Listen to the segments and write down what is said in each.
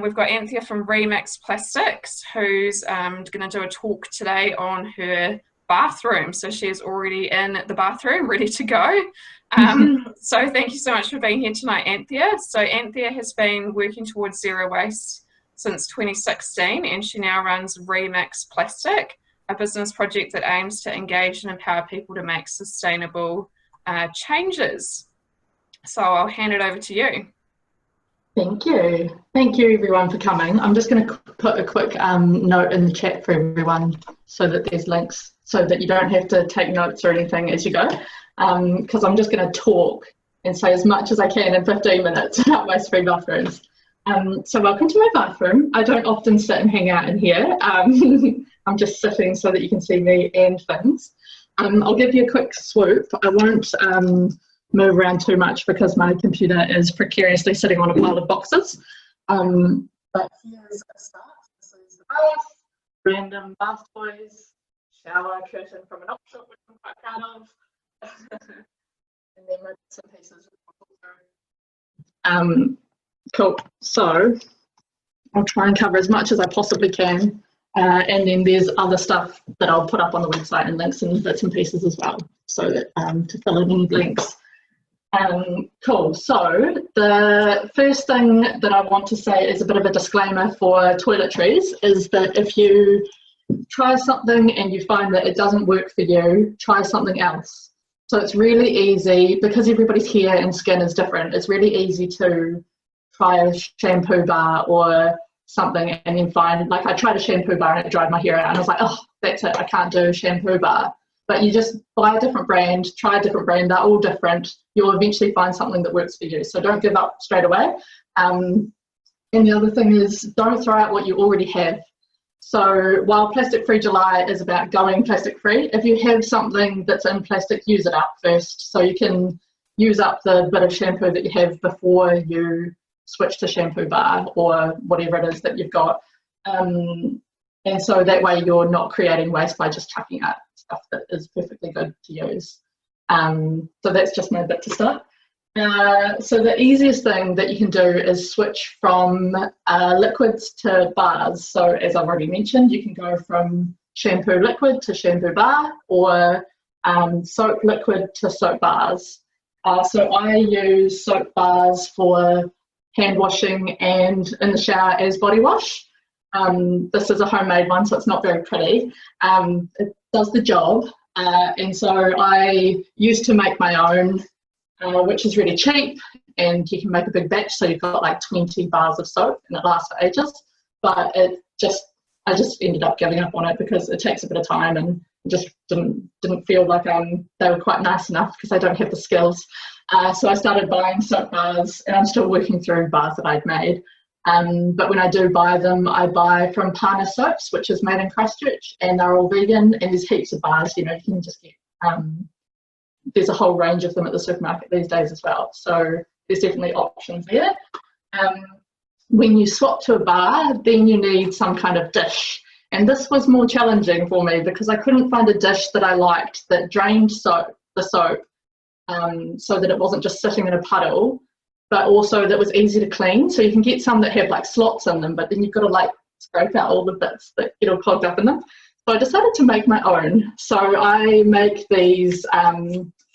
We've got Anthea from Remix Plastics, who's going to do a talk today on her bathroom. So she's already in the bathroom, ready to go. So thank you so much for being here tonight, Anthea. So Anthea has been working towards zero waste since 2016, and she now runs Remix Plastic, a business project that aims to engage and empower people to make sustainable changes. So I'll hand it over to you. Thank you. Thank you everyone for coming. I'm just going to put a quick note in the chat for everyone so that there's links so that you don't have to take notes or anything as you go, because I'm just going to talk and say as much as I can in 15 minutes about my spring bathrooms. So welcome to my bathroom. I don't often sit and hang out in here. I'm just sitting so that you can see me and things. I'll give you a quick swoop. I won't move around too much because my computer is precariously sitting on a pile of boxes. But here's a start. This is the bath, random bath toys, shower curtain from an op shop, which I'm quite proud of, and then my bits and pieces. Cool. So I'll try and cover as much as I possibly can. And then there's other stuff that I'll put up on the website and links and bits and pieces as well, so that to fill in any blanks. Cool. So the first thing that I want to say is a bit of a disclaimer for toiletries, is that if you try something and you find that it doesn't work for you, try something else. So it's really easy, because everybody's hair and skin is different, it's really easy to try a shampoo bar or something and then find, like I tried a shampoo bar and it dried my hair out and I was like, oh, that's it, I can't do a shampoo bar. But you just buy a different brand, try a different brand, they're all different. You'll eventually find something that works for you. So don't give up straight away. And the other thing is, don't throw out what you already have. So while Plastic Free July is about going plastic free, if you have something that's in plastic, use it up first. So you can use up the bit of shampoo that you have before you switch to shampoo bar or whatever it is that you've got. And so that way you're not creating waste by just chucking out stuff that is perfectly good to use. So that's just my bit to start. So the easiest thing that you can do is switch from liquids to bars. So as I've already mentioned, you can go from shampoo liquid to shampoo bar, or soap liquid to soap bars. So I use soap bars for hand washing and in the shower as body wash. This is a homemade one, so it's not very pretty. It does the job, and so I used to make my own, which is really cheap, and you can make a big batch, so you've got like 20 bars of soap and it lasts for ages. But I just ended up giving up on it because it takes a bit of time, and just didn't feel like they were quite nice enough because I don't have the skills. So I started buying soap bars, and I'm still working through bars that I'd made. But when I do buy them, I buy from Pana Soaps, which is made in Christchurch, and they're all vegan, and there's heaps of bars, you know, you can just get, there's a whole range of them at the supermarket these days as well. So there's definitely options there. When you swap to a bar, then you need some kind of dish. And this was more challenging for me because I couldn't find a dish that I liked that drained the soap, so that it wasn't just sitting in a puddle, but also that was easy to clean. So you can get some that have like slots in them, but then you've got to like scrape out all the bits that get all clogged up in them. So I decided to make my own. So I make these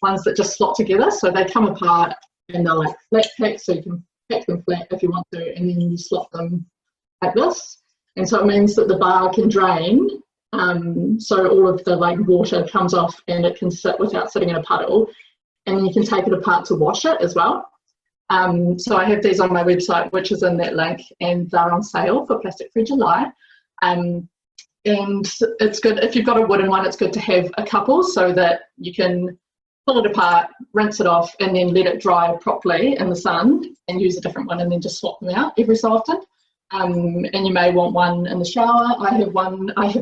ones that just slot together. So they come apart and they're like flat pack, so you can pack them flat if you want to, and then you slot them like this. And so it means that the bar can drain, so all of the like water comes off and it can sit without sitting in a puddle, and then you can take it apart to wash it as well. So I have these on my website, which is in that link, and they're on sale for Plastic Free July. And it's good, if you've got a wooden one, it's good to have a couple so that you can pull it apart, rinse it off, and then let it dry properly in the sun and use a different one, and then just swap them out every so often. And you may want one in the shower. I have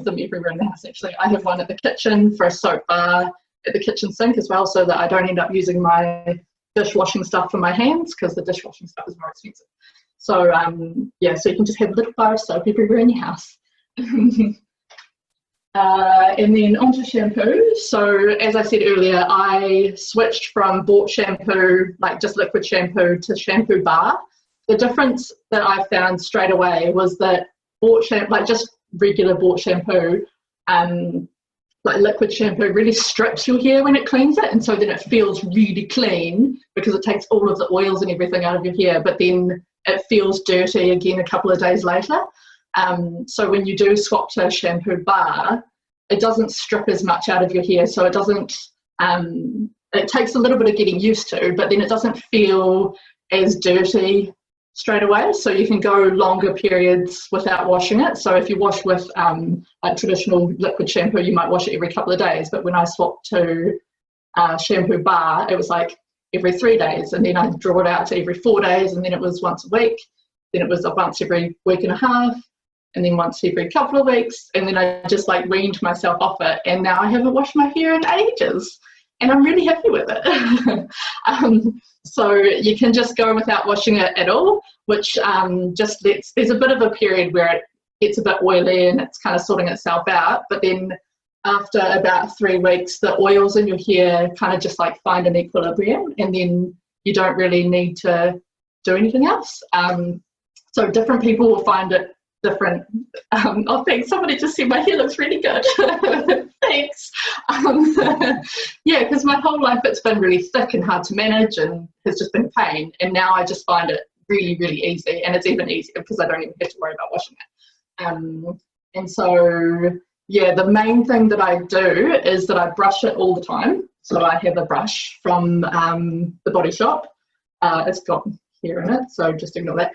them everywhere in the house actually. I have one at the kitchen for a soap bar at the kitchen sink as well, so that I don't end up using my dishwashing stuff for my hands, because the dishwashing stuff is more expensive. So yeah, so you can just have a little bar of soap everywhere in your house. And then onto shampoo. So as I said earlier, I switched from bought shampoo, like just liquid shampoo, to shampoo bar the difference that I found straight away was that bought shampoo, like just regular bought shampoo, like liquid shampoo, really strips your hair when it cleans it, and so then it feels really clean because it takes all of the oils and everything out of your hair, but then it feels dirty again a couple of days later. So when you do swap to a shampoo bar, it doesn't strip as much out of your hair, so it doesn't, it takes a little bit of getting used to, but then it doesn't feel as dirty straight away, so you can go longer periods without washing it. So if you wash with like traditional liquid shampoo, you might wash it every couple of days, but when I swapped to shampoo bar, it was like every 3 days, and then I draw it out to every 4 days, and then it was once a week, then it was once every week and a half, and then once every couple of weeks, and then I just like weaned myself off it, and now I haven't washed my hair in ages, and I'm really happy with it. So you can just go without washing it at all, which just lets, there's a bit of a period where it gets a bit oily and it's kind of sorting itself out, but then after about 3 weeks, the oils in your hair kind of just like find an equilibrium, and then you don't really need to do anything else. So different people will find it different. Oh, thanks. Somebody just said my hair looks really good. Thanks. Yeah, because my whole life it's been really thick and hard to manage and has just been a pain. And now I just find it really, really easy. And it's even easier because I don't even have to worry about washing it. And so, yeah, the main thing that I do is that I brush it all the time. So I have a brush from the Body Shop. It's got hair in it, so just ignore that.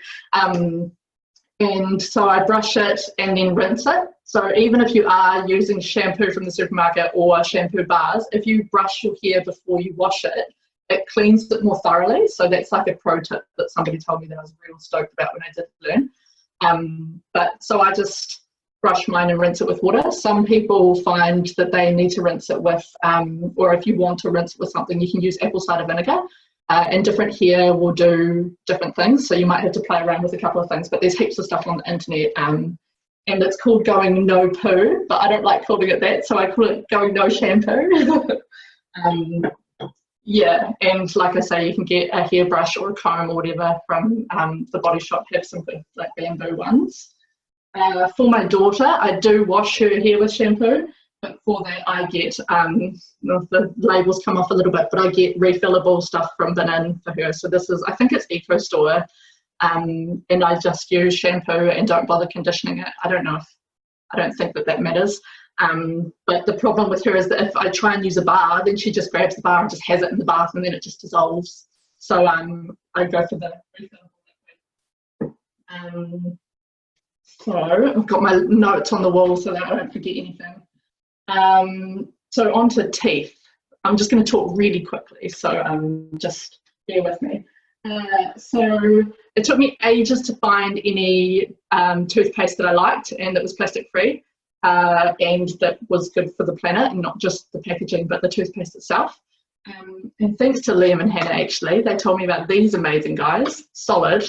And so I brush it and then rinse it. So even if you are using shampoo from the supermarket or shampoo bars, if you brush your hair before you wash it, it cleans it more thoroughly. So that's like a pro tip that somebody told me that I was real stoked about when I did learn. But so I just brush mine and rinse it with water. Some people find that they need to rinse it with, or if you want to rinse it with something, you can use apple cider vinegar. And different hair will do different things, so you might have to play around with a couple of things, but there's heaps of stuff on the internet, and it's called going no poo, but I don't like calling it that, so I call it going no shampoo. Yeah, and like I say, you can get a hairbrush or a comb or whatever from the Body Shop, have some good like bamboo ones. For my daughter, I do wash her hair with shampoo, but for that I get, the labels come off a little bit, but I get refillable stuff from Bin for her. So this is, I think it's Eco Store, and I just use shampoo and don't bother conditioning it. I don't think that matters. But the problem with her is that if I try and use a bar, then she just grabs the bar and just has it in the bath, and then it just dissolves. So I go for the refillable liquid. So I've got my notes on the wall so that I don't forget anything. So on to teeth. I'm just going to talk really quickly, so just bear with me. So it took me ages to find any toothpaste that I liked and that was plastic free and that was good for the planet, and not just the packaging but the toothpaste itself. And thanks to Liam and Hannah, actually, they told me about these amazing guys, Solid.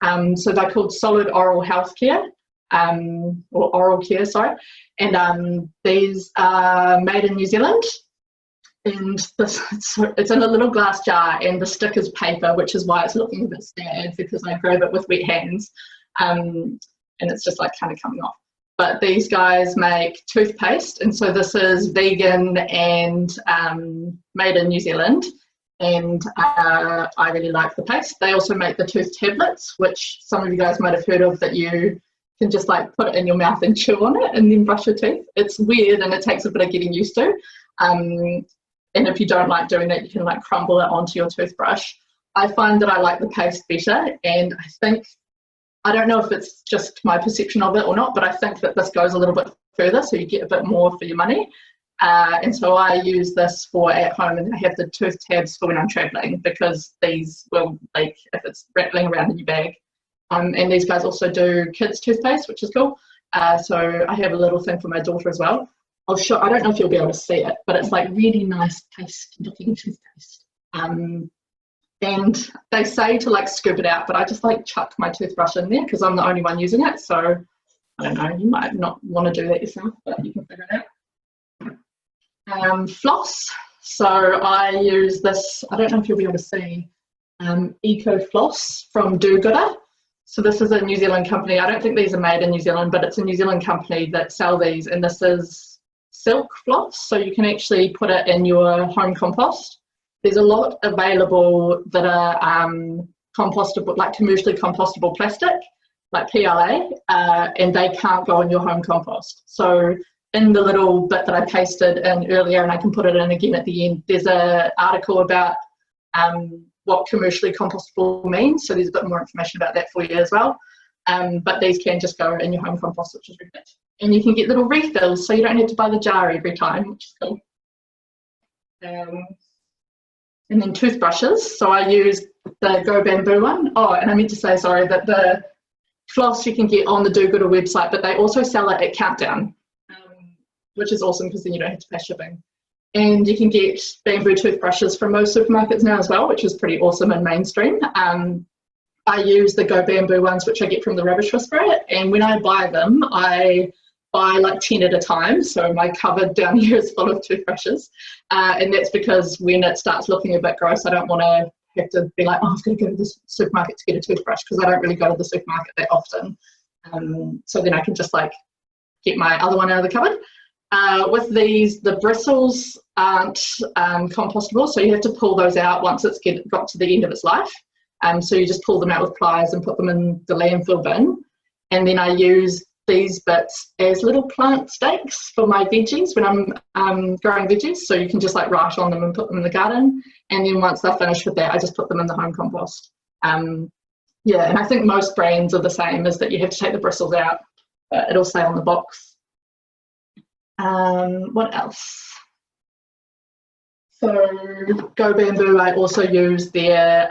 So they're called Solid Oral Health Care, or Oral Care, sorry. And these are made in New Zealand, and it's in a little glass jar, and the stick is paper, which is why it's looking a bit sad, because I grab it with wet hands, and it's just like kind of coming off. But these guys make toothpaste, and so this is vegan and made in New Zealand, and I really like the paste. They also make the tooth tablets, which some of you guys might have heard of, that you can just like put it in your mouth and chew on it and then brush your teeth. It's weird and it takes a bit of getting used to. And if you don't like doing that, you can like crumble it onto your toothbrush. I find that I like the paste better, and I don't know if it's just my perception of it or not, but I think that this goes a little bit further, so you get a bit more for your money. And so I use this for at home, and I have the tooth tabs for when I'm traveling, because these will, like, if it's rattling around in your bag. And these guys also do kids toothpaste, which is cool. So I have a little thing for my daughter as well. I'll show, I don't know if you'll be able to see it, but it's like really nice paste looking toothpaste. And they say to like scoop it out, but I just like chuck my toothbrush in there because I'm the only one using it. So I don't know, you might not want to do that yourself, but you can figure it out. Floss. So I use this, I don't know if you'll be able to see, Eco Floss from Do Gooder. So this is a New Zealand company. I don't think these are made in New Zealand, but it's a New Zealand company that sell these, and this is silk floss, so you can actually put it in your home compost. There's a lot available that are compostable, like commercially compostable plastic, like PLA, and they can't go in your home compost. So in the little bit that I pasted in earlier, and I can put it in again at the end, there's an article about what commercially compostable means, so there's a bit more information about that for you as well. But these can just go in your home compost, which is really good. And you can get little refills, so you don't have to buy the jar every time, which is cool. And then toothbrushes, so I use the Go Bamboo one. Oh, and I meant to say, sorry, that the floss you can get on the Do Gooder website, but they also sell it at Countdown, which is awesome because then you don't have to pay shipping. And you can get bamboo toothbrushes from most supermarkets now as well, which is pretty awesome and mainstream. I use the Go Bamboo ones, which I get from the Rubbish Whisperer, and when I buy them, I buy like 10 at a time, so my cupboard down here is full of toothbrushes, and that's because when it starts looking a bit gross, I don't want to have to be like, oh, I've got to go to the supermarket to get a toothbrush, because I don't really go to the supermarket that often. So then I can just like get my other one out of the cupboard. With these, the bristles aren't compostable, so you have to pull those out once it's got to the end of its life. So you just pull them out with pliers and put them in the landfill bin. And then I use these bits as little plant stakes for my veggies when I'm growing veggies. So you can just like write on them and put them in the garden. And then once they're finished with that, I just put them in the home compost. Yeah, and I think most brands are the same, is that you have to take the bristles out, but it'll say on the box. What else? So Go Bamboo, I also use their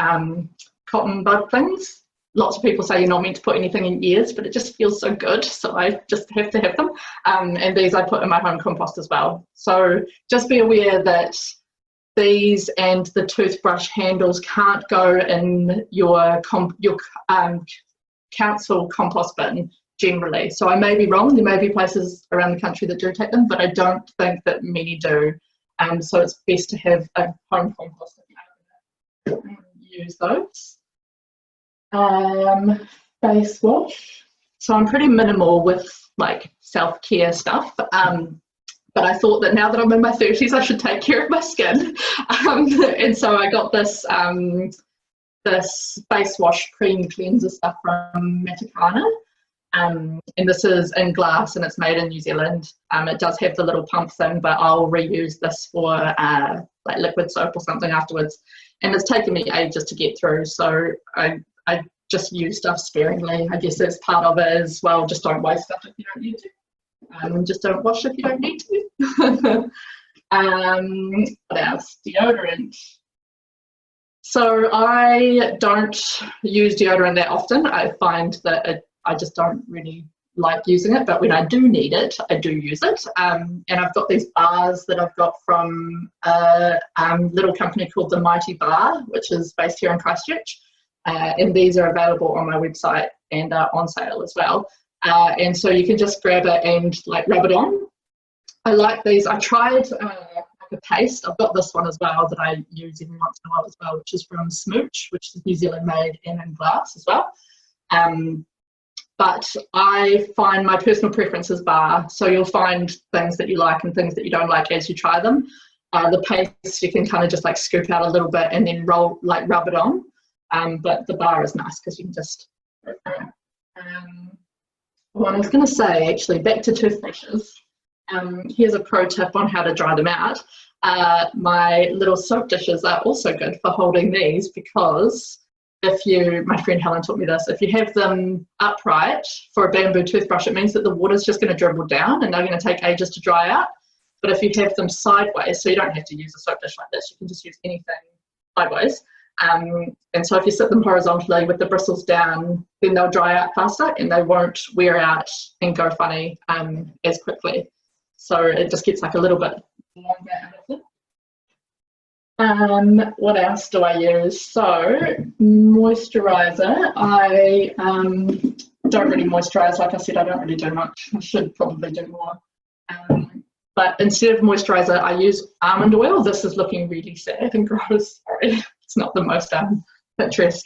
cotton bud things. Lots of people say you're not meant to put anything in ears, but it just feels so good, so I just have to have them. And these I put in my home compost as well. So just be aware that these and the toothbrush handles can't go in your council compost bin generally. So I may be wrong, there may be places around the country that do take them, but I don't think that many do. So it's best to have a home compost if you use those. Face wash. So I'm pretty minimal with like self-care stuff, but I thought that now that I'm in my 30s, I should take care of my skin. And so I got this this face wash cream cleanser stuff from Matakana. And this is in glass and it's made in New Zealand. It does have the little pump thing, but I'll reuse this for like liquid soap or something afterwards. And it's taken me ages to get through, so I just use stuff sparingly. I guess that's part of it as well. Just don't waste stuff if you don't need to. Just don't wash if you don't need to. What else? Deodorant. So I don't use deodorant that often. I find that I just don't really like using it, but when I do need it, I do use it. And I've got these bars that I've got from a little company called the Mighty Bar, which is based here in Christchurch. And these are available on my website and are on sale as well. And so you can just grab it and like rub it on. I like these. I tried like a paste. I've got this one as well that I use every once in a while as well, which is from Smooch, which is New Zealand made and in glass as well. But I find my personal preference is bar. So you'll find things that you like and things that you don't like as you try them. The paste you can kind of just like scoop out a little bit and then rub it on. But the bar is nice because you can just go through it. What I was going to say, actually, back to toothbrushes. Here's a pro tip on how to dry them out. My little soap dishes are also good for holding these, because my friend Helen taught me this, if you have them upright for a bamboo toothbrush, it means that the water's just going to dribble down and they're going to take ages to dry out. But if you have them sideways, so you don't have to use a soap dish like this, you can just use anything sideways. And so if you sit them horizontally with the bristles down, then they'll dry out faster and they won't wear out and go funny as quickly. So it just gets like a little bit longer out of it. What else do I use? So moisturizer. I don't really moisturize. Like I said, I don't really do much. I should probably do more. But instead of moisturizer, I use almond oil. This is looking really sad and gross. Sorry, it's not the most picturesque.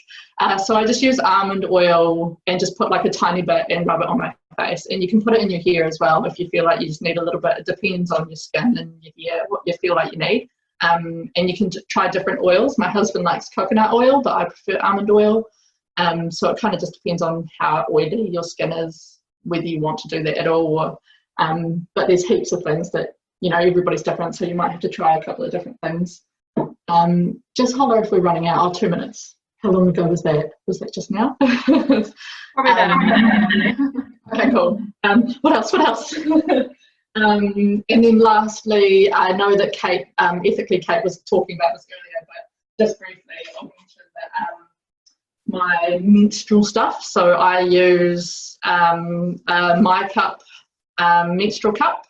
So I just use almond oil and just put like a tiny bit and rub it on my face. And you can put it in your hair as well if you feel like you just need a little bit. It depends on your skin and your hair, what you feel like you need. And you can try different oils. My husband likes coconut oil, but I prefer almond oil. So it kind of just depends on how oily your skin is, whether you want to do that at all. Or, but there's heaps of things that, you know, everybody's different, so you might have to try a couple of different things. Just holler if we're running out. Oh, 2 minutes. How long ago was that? Was that just now? Probably that. Okay, cool. What else? And then lastly, I know that Kate, ethically Kate was talking about this earlier, but just briefly, I'll mention that my menstrual stuff. So I use my cup menstrual cup,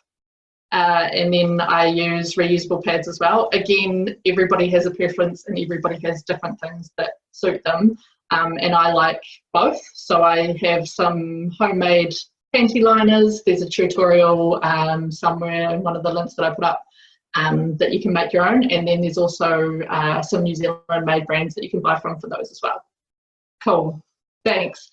and then I use reusable pads as well. Again, everybody has a preference and everybody has different things that suit them, and I like both. So I have some homemade panty liners. There's a tutorial somewhere in one of the links that I put up that you can make your own, and then there's also some New Zealand made brands that you can buy from for those as well. Cool, thanks.